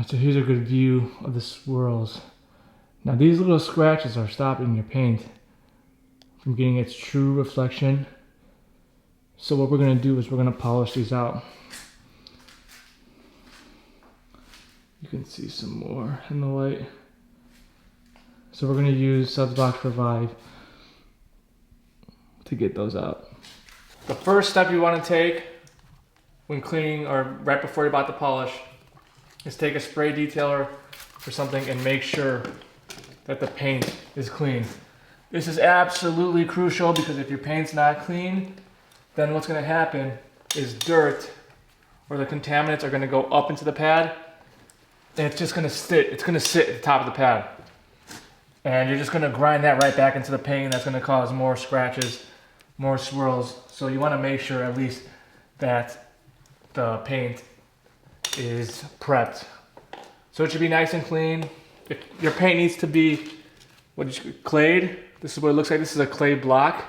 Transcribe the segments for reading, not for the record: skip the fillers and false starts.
So here's a good view of the swirls. Now these little scratches are stopping your paint from getting its true reflection. So what we're going to do is we're going to polish these out. You can see some more in the light. So we're going to use SudzBox Revive to get those out. The first step you want to take when cleaning, or right before you're about to polish, is take a spray detailer or something and make sure that the paint is clean. This is absolutely crucial because if your paint's not clean, then what's going to happen is dirt or the contaminants are going to go up into the pad, and it's just going to sit. It's going to sit at the top of the pad, and you're just going to grind that right back into the paint. That's going to cause more scratches, more swirls. So you want to make sure at least that the paint is prepped. So it should be nice and clean. If your paint needs to be clayed, this is what it looks like. This is a clay block.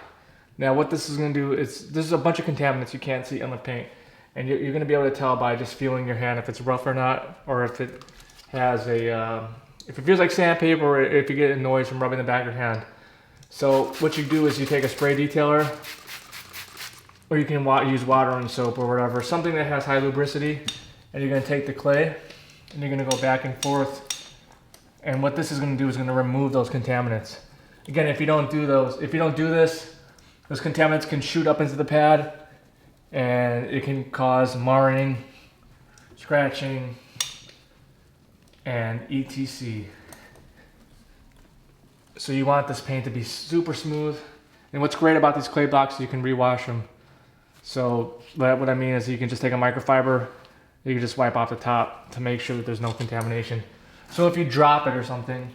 Now what this is going to do is, this is a bunch of contaminants you can't see on the paint. And you're going to be able to tell by just feeling your hand if it's rough or not, or if it has a, if it feels like sandpaper, or if you get a noise from rubbing the back of your hand. So what you do is you take a spray detailer, or you can use water and soap or whatever, something that has high lubricity, and you're going to take the clay and you're going to go back and forth. And what this is going to do is going to remove those contaminants. Again, if you don't do this, those contaminants can shoot up into the pad and it can cause marring, scratching, and etc. So you want this paint to be super smooth. And what's great about these clay blocks is you can rewash them. So what I mean is you can just take a microfiber, you can just wipe off the top to make sure that there's no contamination. So if you drop it or something,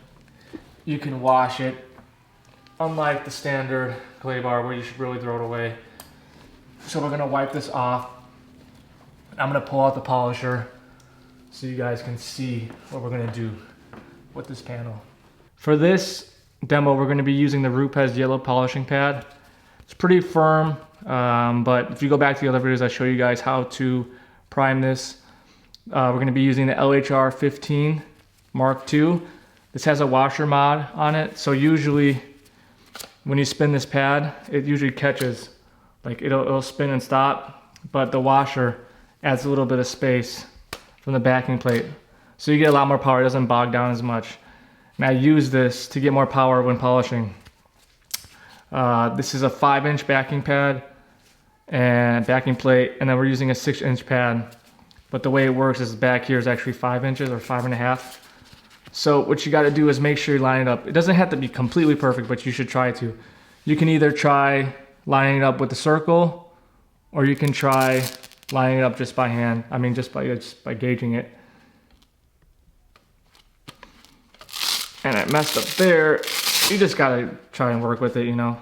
you can wash it, unlike the standard clay bar where you should really throw it away. So we're gonna wipe this off. I'm gonna pull out the polisher so you guys can see what we're gonna do with this panel. For this demo, we're gonna be using the Rupes yellow polishing pad. It's pretty firm, but if you go back to the other videos, I show you guys how to prime this. We're gonna be using the LHR 15 Mark II. This has a washer mod on it, so usually when you spin this pad, it usually catches. Like it'll spin and stop, but the washer adds a little bit of space from the backing plate. So you get a lot more power, it doesn't bog down as much. And I use this to get more power when polishing. This is a 5-inch backing pad and backing plate, and then we're using a 6-inch pad. But the way it works is back here is actually 5 inches or 5.5. So what you gotta do is make sure you line it up. It doesn't have to be completely perfect, but you should try to. You can either try lining it up with the circle, or you can try lining it up just by hand. I mean, just by gauging it. And I messed up there. You just gotta try and work with it, you know.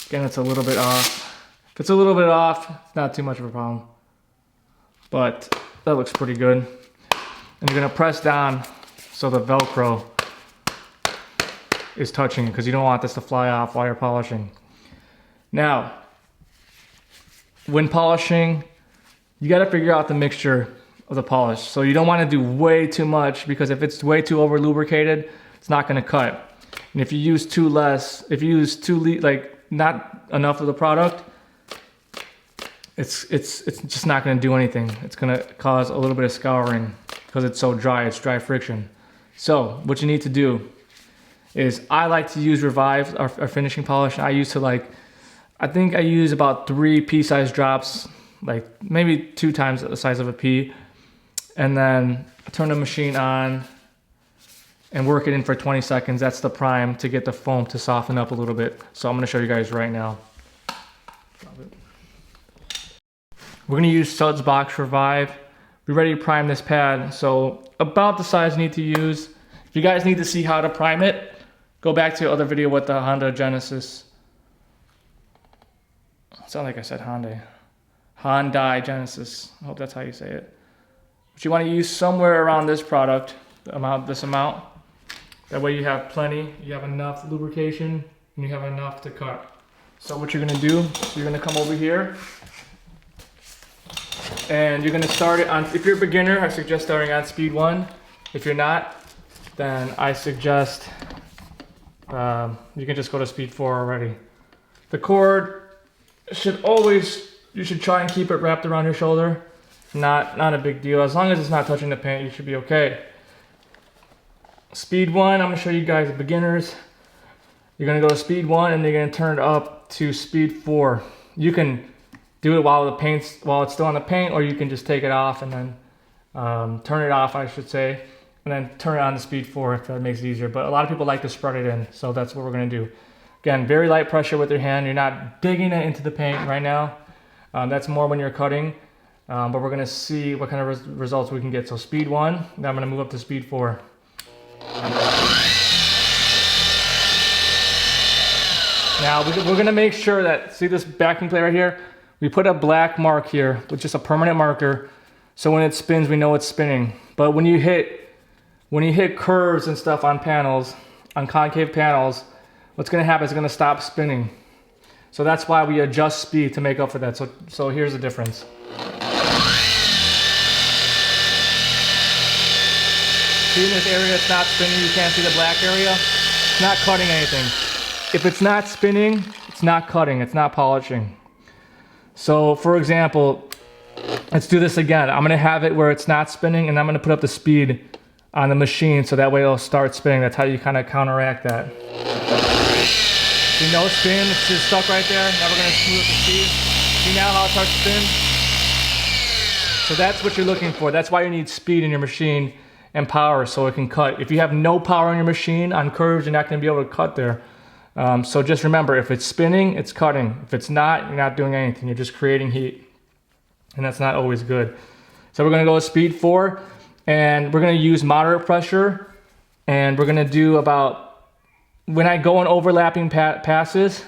Again, it's a little bit off. If it's a little bit off, it's not too much of a problem. But that looks pretty good. And you're gonna press down so the Velcro is touching, because you don't want this to fly off while you're polishing. Now, when polishing, you gotta figure out the mixture of the polish. So you don't wanna do way too much, because if it's way too over lubricated, it's not gonna cut. And if you use not enough of the product, it's just not going to do anything. It's going to cause a little bit of scouring because it's so dry. It's dry friction. So what you need to do is, I like to use Revive, our finishing polish. I think I use about 3 pea-sized drops, like maybe 2 times the size of a pea, and then turn the machine on and work it in for 20 seconds. That's the prime to get the foam to soften up a little bit. So I'm going to show you guys right now. We're going to use SudzBox Revive. We're ready to prime this pad. So about the size you need to use. If you guys need to see how to prime it, go back to the other video with the Hyundai Genesis. It sounds like I said Hyundai Genesis. I hope that's how you say it. But you want to use somewhere around this product, this amount. That way you have plenty, you have enough lubrication, and you have enough to cut. So what you're going to do, you're going to come over here. And you're gonna start it on, if you're a beginner, I suggest starting on speed 1. If you're not, then I suggest you can just go to speed 4 already. The cord should always, you should try and keep it wrapped around your shoulder. Not a big deal. As long as it's not touching the paint, you should be okay. Speed 1, I'm gonna show you guys beginners. You're gonna go to speed 1 and you're gonna turn it up to speed 4. You can do it while it's still on the paint, or you can just take it off and then turn it off, I should say, and then turn it on to speed 4 if that makes it easier. But a lot of people like to spread it in, so that's what we're gonna do. Again, very light pressure with your hand. You're not digging it into the paint right now. That's more when you're cutting, but we're gonna see what kind of results we can get. So speed 1, now I'm gonna move up to speed 4. Now we're gonna make sure that, see this backing plate right here? We put a black mark here with just a permanent marker, so when it spins, we know it's spinning. But when you hit curves and stuff on panels, on concave panels, what's gonna happen is it's gonna stop spinning. So that's why we adjust speed to make up for that. So here's the difference. See in this area it's not spinning, you can't see the black area? It's not cutting anything. If it's not spinning, it's not cutting, it's not polishing. So for example, let's do this again. I'm gonna have it where it's not spinning, and I'm gonna put up the speed on the machine so that way it'll start spinning. That's how you kind of counteract that. See, no spin, it's just stuck right there. Now we're gonna smooth up the speed. See now how it starts to spin? So that's what you're looking for. That's why you need speed in your machine and power so it can cut. If you have no power in your machine on curves, you're not gonna be able to cut there. So just remember, if it's spinning, it's cutting. If it's not, you're not doing anything. You're just creating heat. And that's not always good. So we're gonna go with speed 4, and we're gonna use moderate pressure, and we're gonna do about, when I go in overlapping passes,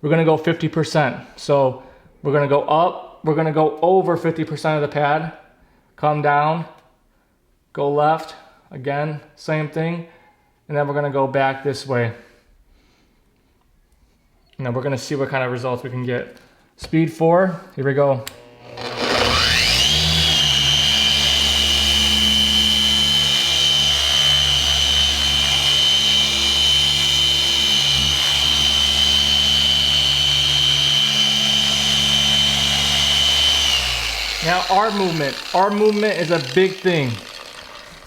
we're gonna go 50%. So we're gonna go up, we're gonna go over 50% of the pad, come down, go left, again, same thing, and then we're gonna go back this way. Now we're gonna see what kind of results we can get. Speed 4, here we go. Now our movement is a big thing.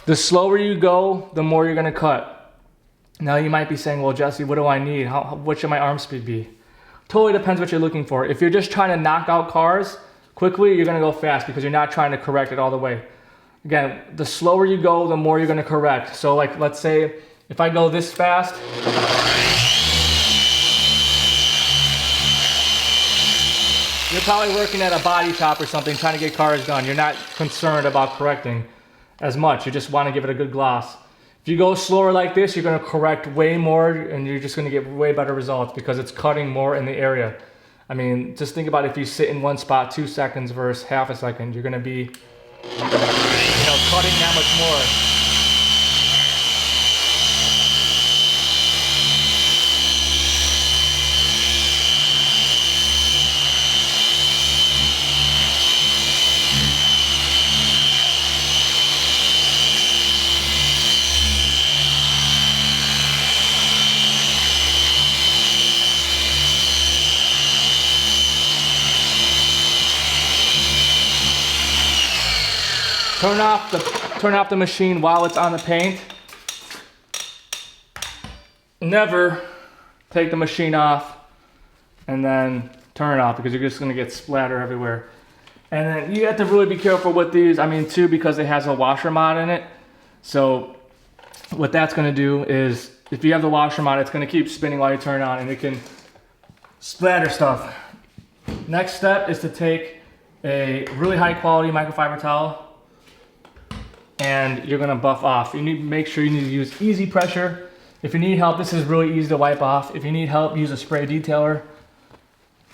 The slower you go, the more you're gonna cut. Now you might be saying, well, Jesse, what do I need? What should my arm speed be? Totally depends what you're looking for. If you're just trying to knock out cars quickly, you're gonna go fast because you're not trying to correct it all the way. Again, the slower you go, the more you're gonna correct. So like, let's say, if I go this fast, you're probably working at a body shop or something, trying to get cars done. You're not concerned about correcting as much. You just wanna give it a good gloss. If you go slower like this, you're gonna correct way more, and you're just gonna get way better results because it's cutting more in the area. I mean, just think about if you sit in one spot 2 seconds versus half a second, you're gonna be, cutting that much more. Turn off the machine while it's on the paint. Never take the machine off and then turn it off because you're just gonna get splatter everywhere. And then you have to really be careful with these. I mean, too, because it has a washer mod in it. So what that's gonna do is, if you have the washer mod, it's gonna keep spinning while you turn it on, and it can splatter stuff. Next step is to take a really high quality microfiber towel, and you're gonna buff off. You need to make sure you need to use easy pressure. If you need help, this is really easy to wipe off. If you need help, use a spray detailer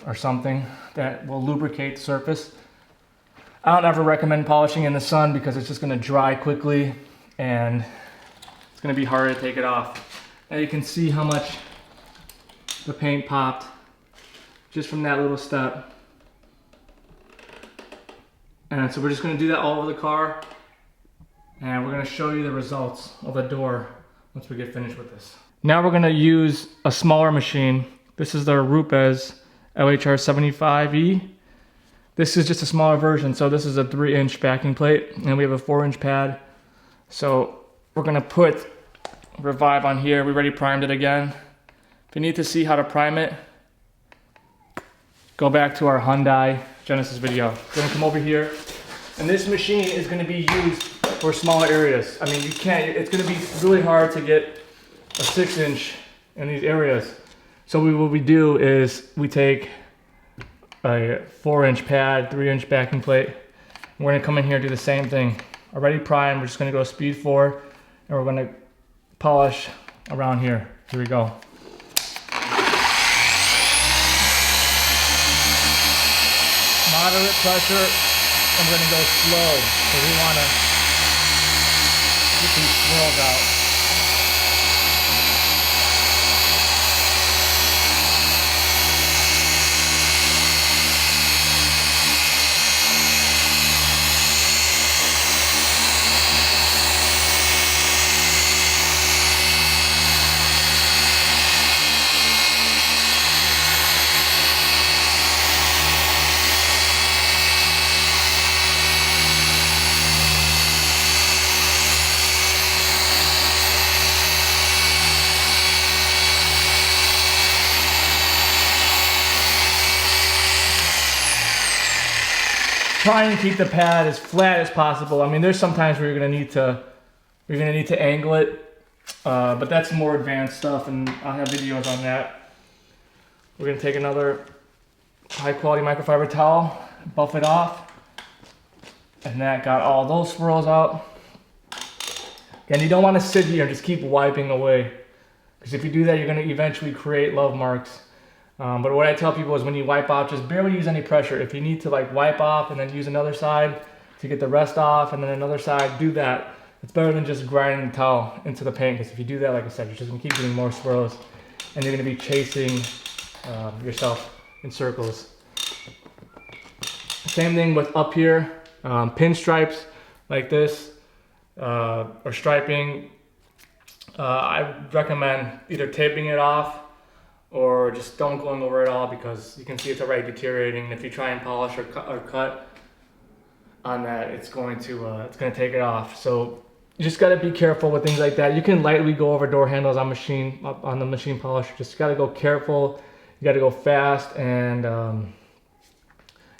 or something that will lubricate the surface. I don't ever recommend polishing in the sun because it's just gonna dry quickly and it's gonna be hard to take it off. Now you can see how much the paint popped just from that little step. And so we're just gonna do that all over the car. And we're gonna show you the results of the door once we get finished with this. Now we're gonna use a smaller machine. This is the Rupes LHR 75E. This is just a smaller version. So this is a 3-inch backing plate and we have a 4-inch pad. So we're gonna put Revive on here. We already primed it again. If you need to see how to prime it, go back to our Hyundai Genesis video. We're gonna come over here. And this machine is gonna be used for smaller areas. I mean, it's gonna be really hard to get a 6-inch in these areas. So what we do is we take a 4-inch pad, 3-inch backing plate. And we're gonna come in here and do the same thing. Already primed, we're just gonna go speed 4, and we're gonna polish around here. Here we go. Moderate pressure, and we're gonna go slow, because we wanna get these swirls out. Try and keep the pad as flat as possible. I mean, there's some times where you're gonna need to angle it, but that's more advanced stuff, and I'll have videos on that. We're gonna take another high quality microfiber towel, buff it off, and that got all those swirls out. Again, you don't want to sit here and just keep wiping away, because if you do that, you're gonna eventually create love marks. But what I tell people is when you wipe off, just barely use any pressure. If you need to like wipe off and then use another side to get the rest off and then another side, do that. It's better than just grinding the towel into the paint, because if you do that, like I said, you're just gonna keep getting more swirls and you're gonna be chasing yourself in circles. Same thing with up here, pinstripes like this, or striping. I recommend either taping it off or just don't going over it all, because you can see it's already deteriorating. And if you try and polish or cut on that, it's going to take it off. So you just got to be careful with things like that. You can lightly go over door handles on the machine polisher. Just got to go careful. You got to go fast and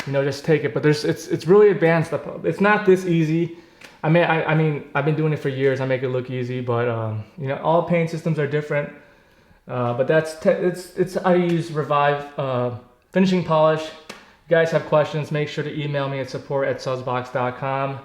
just take it. But it's really advanced. It's not this easy. I mean I've been doing it for years. I make it look easy, but all paint systems are different. But it's I use Revive finishing polish. If you guys have questions, make sure to email me at support@SudzBox.com.